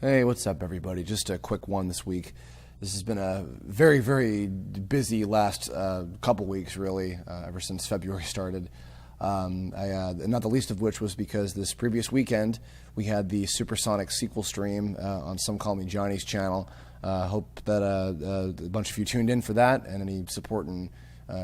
Hey, what's up, everybody? Just a quick one this week. This has been a very, very busy last couple weeks, really, ever since February started. Not the least of which was because this previous weekend we had the Supersonic sequel stream on Some Call Me Johnny's channel. Hope that a bunch of you tuned in for that, and any support and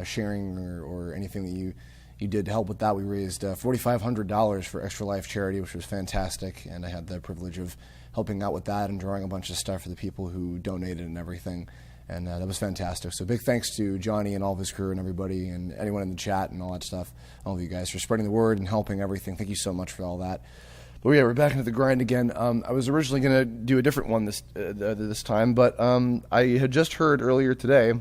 sharing or anything that you did to help with that. We raised $4,500 for Extra Life charity, which was fantastic, and I had the privilege of helping out with that and drawing a bunch of stuff for the people who donated and everything, and that was fantastic. So big thanks to Johnny and all of his crew and everybody and anyone in the chat and all that stuff, all of you guys for spreading the word and helping everything. Thank you so much for all that. But yeah, we're back into the grind again. I was originally going to do a different one this time, but I had just heard earlier today,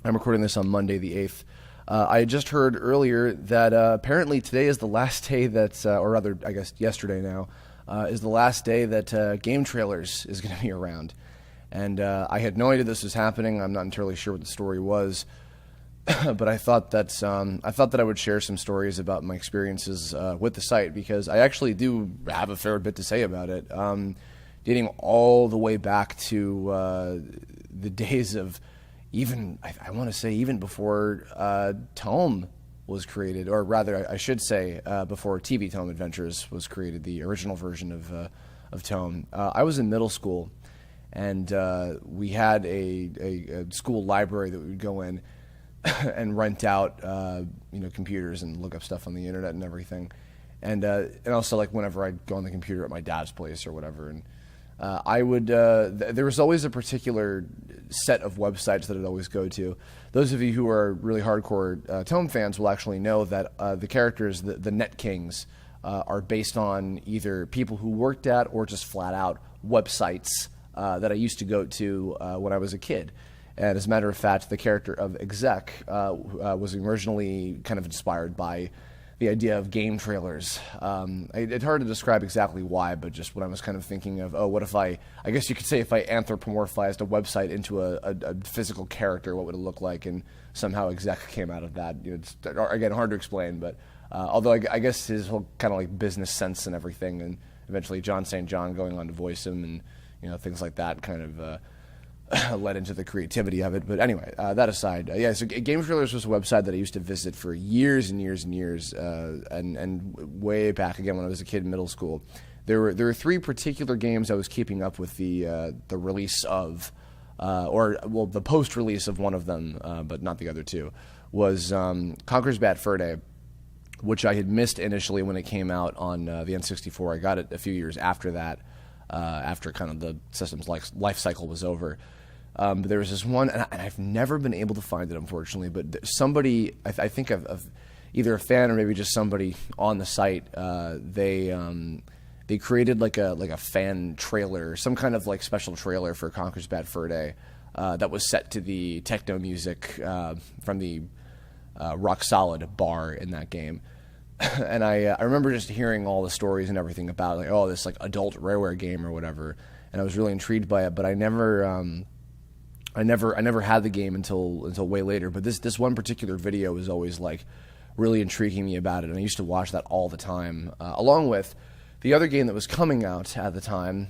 I'm recording this on Monday the 8th, I had just heard earlier that apparently today is the last day that, or rather, I guess yesterday now, is the last day that GameTrailers is going to be around. And I had no idea this was happening. I'm not entirely sure what the story was, but I thought that I would share some stories about my experiences with the site, because I actually do have a fair bit to say about it, dating all the way back to the days of even, I want to say, even before Tome was created, or rather, I should say, before TV Tome Adventures was created, the original version of Tome. I was in middle school, and we had a school library that we would go in and rent out, computers and look up stuff on the internet and everything, and also like whenever I'd go on the computer at my dad's place or whatever, and I would. There was always a particular set of websites that I'd always go to. Those of you who are really hardcore Tome fans will actually know that the characters, the Net Kings, are based on either people who worked at or just flat out websites that I used to go to when I was a kid. And as a matter of fact, the character of Exec was originally kind of inspired by the idea of GameTrailers. It's hard to describe exactly why, but just when I was kind of thinking of, what if I guess you could say if I anthropomorphized a website into a physical character, what would it look like? And somehow Exec came out of that. It's, again, hard to explain, but although I guess his whole kind of like business sense and everything, and eventually John St. John going on to voice him and things like that kind of led into the creativity of it. But anyway, that aside, so GameTrailers was a website that I used to visit for years and years and years, and way back again when I was a kid in middle school. There were three particular games I was keeping up with the release of, the post-release of one of them, but not the other two, was Conker's Bad Fur Day, which I had missed initially when it came out on the N64. I got it a few years after that, after kind of the system's life cycle was over. But there was this one, and I've never been able to find it, unfortunately, but somebody, I think of either a fan or maybe just somebody on the site, they created like a fan trailer, some kind of like special trailer for Conker's Bad Fur Day that was set to the techno music from the Rock Solid bar in that game. And I remember just hearing all the stories and everything about this like adult Rareware game or whatever, and I was really intrigued by it, but I never had the game until way later. But this one particular video was always like really intriguing me about it, and I used to watch that all the time, along with the other game that was coming out at the time,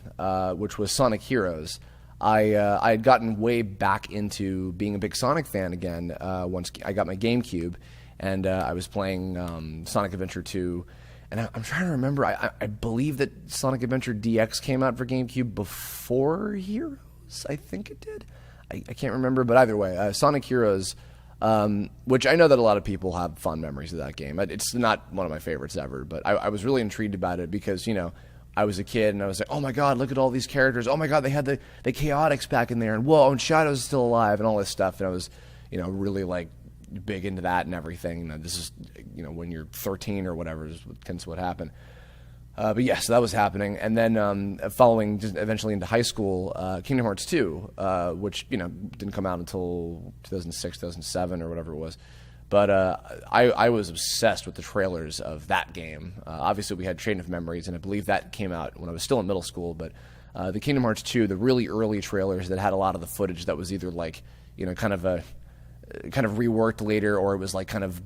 which was Sonic Heroes. I had gotten way back into being a big Sonic fan again once I got my GameCube. And I was playing Sonic Adventure 2, and I'm trying to remember, I believe that Sonic Adventure DX came out for GameCube before Heroes, I think it did. I can't remember, but either way, Sonic Heroes, which I know that a lot of people have fond memories of that game. It's not one of my favorites ever, but I was really intrigued about it because, I was a kid, and I was like, oh my god, look at all these characters. Oh my god, they had the Chaotix back in there, and whoa, and Shadow's still alive, and all this stuff, and I was, really like, big into that and everything. This is, when you're 13 or whatever is tends to what happened. But yes, that was happening. And then following just eventually into high school, Kingdom Hearts 2, which, didn't come out until 2006, 2007 or whatever it was. But I was obsessed with the trailers of that game. Obviously, we had Chain of Memories, and I believe that came out when I was still in middle school. But the Kingdom Hearts 2, the really early trailers that had a lot of the footage that was either like, kind of kind of reworked later, or it was like kind of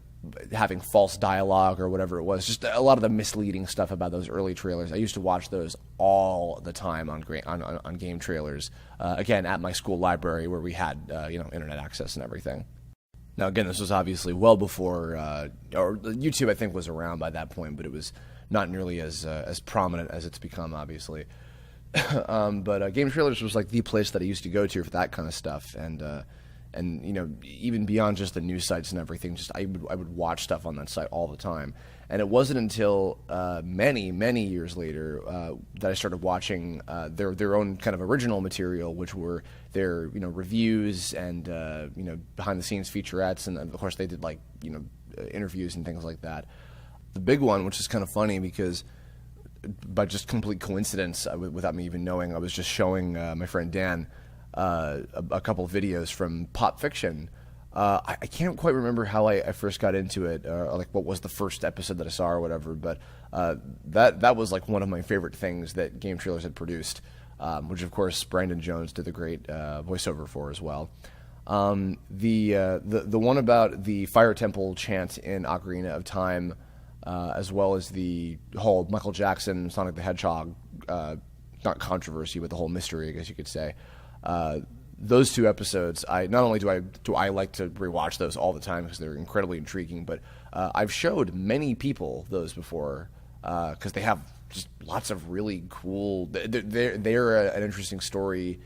having false dialogue or whatever it was. Just a lot of the misleading stuff about those early trailers. I used to watch those all the time on GameTrailers. Again, at my school library where we had internet access and everything. Now, again, this was obviously well before, or YouTube I think was around by that point, but it was not nearly as prominent as it's become, obviously. But GameTrailers was like the place that I used to go to for that kind of stuff, and even beyond just the news sites and everything, just I would watch stuff on that site all the time. And it wasn't until many years later that I started watching their own kind of original material, which were their reviews and behind the scenes featurettes, and of course they did like interviews and things like that. The big one, which is kind of funny because by just complete coincidence, without me even knowing, I was just showing my friend Dan a couple of videos from Pop Fiction. I can't quite remember how I first got into it, or like what was the first episode that I saw or whatever, but that was like one of my favorite things that GameTrailers had produced, which of course Brandon Jones did the great voiceover for as well. The one about the Fire Temple chant in Ocarina of Time, as well as the whole Michael Jackson, Sonic the Hedgehog, not controversy, but the whole mystery, I guess you could say. Those two episodes, not only do I like to rewatch those all the time because they're incredibly intriguing, but I've showed many people those before because they have just lots of really cool. They're an interesting story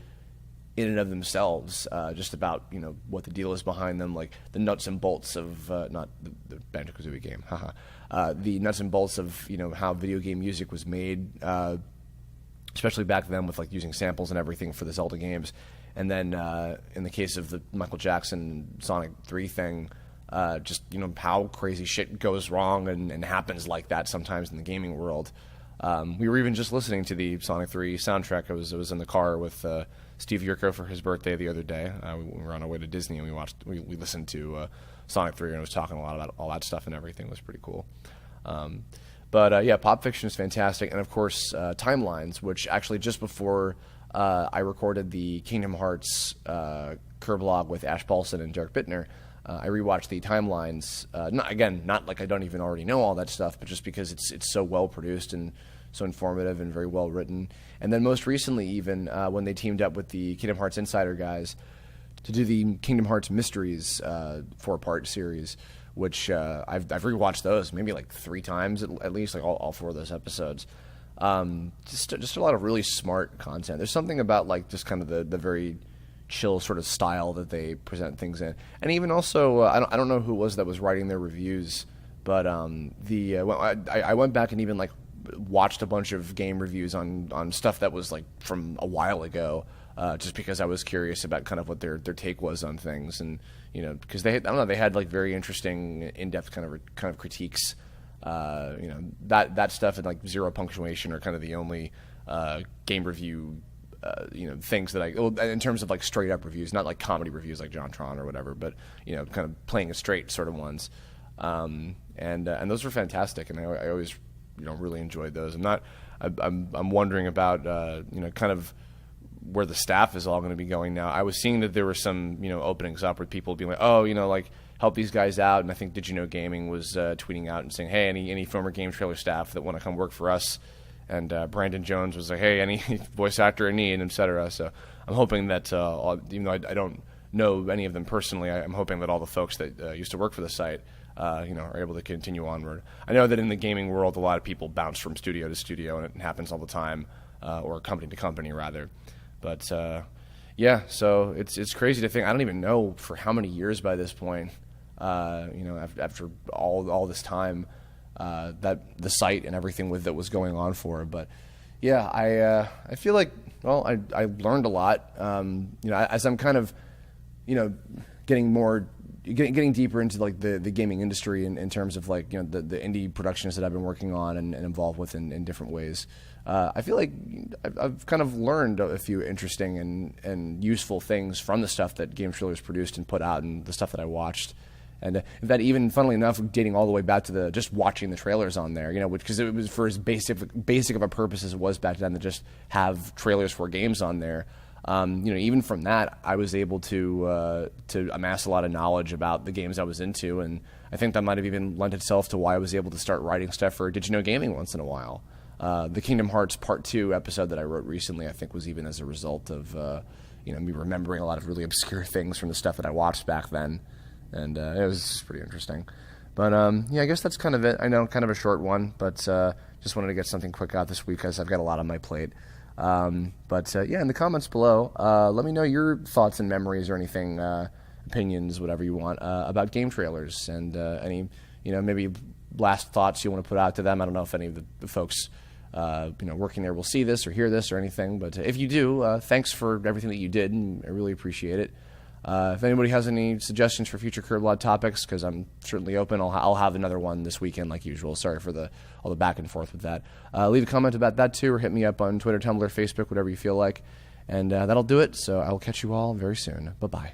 in and of themselves, just about what the deal is behind them, like the nuts and bolts of not the Banjo-Kazooie game, the nuts and bolts of how video game music was made, especially back then with like using samples and everything for the Zelda games. And then in the case of the Michael Jackson Sonic 3 thing, just how crazy shit goes wrong and happens like that sometimes in the gaming world. We were even just listening to the Sonic 3 soundtrack. I was in the car with Steve Yurko for his birthday the other day. We were on our way to Disney and we listened to Sonic 3, and I was talking a lot about all that stuff and everything. It was pretty cool. But Pop Fiction is fantastic, and of course Timelines, which actually just before I recorded the Kingdom Hearts Kirblog with Ash Paulson and Derek Bittner, I rewatched the Timelines. Not like I don't even already know all that stuff, but just because it's so well produced and so informative and very well written. And then most recently, even when they teamed up with the Kingdom Hearts Insider guys to do the Kingdom Hearts Mysteries 4-part series, which I've rewatched those maybe like 3 times at least, like all 4 of those episodes. Just a lot of really smart content. There's something about like just kind of the very chill sort of style that they present things in, and even also I don't know who it was that was writing their reviews, but I went back and even like watched a bunch of game reviews on stuff that was like from a while ago, just because I was curious about kind of what their take was on things, and because they had like very interesting in-depth kind of critiques. That stuff and like zero punctuation are kind of the only game review things that in terms of like straight up reviews, not like comedy reviews like JonTron or whatever, but kind of playing it straight sort of ones, and those were fantastic, and I always really enjoyed those. I'm wondering about kind of where the staff is all going to be going now. I was seeing that there were some openings up with people being like, help these guys out, and I think Did You Know Gaming was tweeting out and saying, hey, any former GameTrailers staff that want to come work for us, and Brandon Jones was like, hey, any voice actor in need, etc. So I'm hoping that even though I don't know any of them personally, I'm hoping that all the folks that used to work for the site are able to continue onward. I know that in the gaming world a lot of people bounce from studio to studio, and it happens all the time, or company to company rather, but so it's crazy to think. I don't even know for how many years by this point, after all this time, that the site and everything that was going on for. But I feel like I learned a lot. As I'm kind of getting deeper into like the gaming industry in terms of like the indie productions that I've been working on and involved with in different ways. I feel like I've kind of learned a few interesting and useful things from the stuff that GameTrailers produced and put out, and the stuff that I watched. And in fact, even funnily enough, dating all the way back to just watching the trailers on there, because it was for as basic of a purpose as it was back then to just have trailers for games on there. Even from that, I was able to amass a lot of knowledge about the games I was into, and I think that might have even lent itself to why I was able to start writing stuff for Did You Know Gaming once in a while. The Kingdom Hearts Part 2 episode that I wrote recently, I think, was even as a result of me remembering a lot of really obscure things from the stuff that I watched back then, and it was pretty interesting. But I guess that's kind of it. I know, kind of a short one, but just wanted to get something quick out this week because I've got a lot on my plate. In the comments below, let me know your thoughts and memories or anything, opinions, whatever you want, about GameTrailers, and any, maybe last thoughts you want to put out to them. I don't know if any of the folks, working there will see this or hear this or anything, but if you do, thanks for everything that you did, and I really appreciate it. If anybody has any suggestions for future Kirblog topics, because I'm certainly open, I'll have another one this weekend like usual. Sorry for all the back and forth with that. Leave a comment about that too, or hit me up on Twitter, Tumblr, Facebook, whatever you feel like. And that'll do it, so I will catch you all very soon. Bye-bye.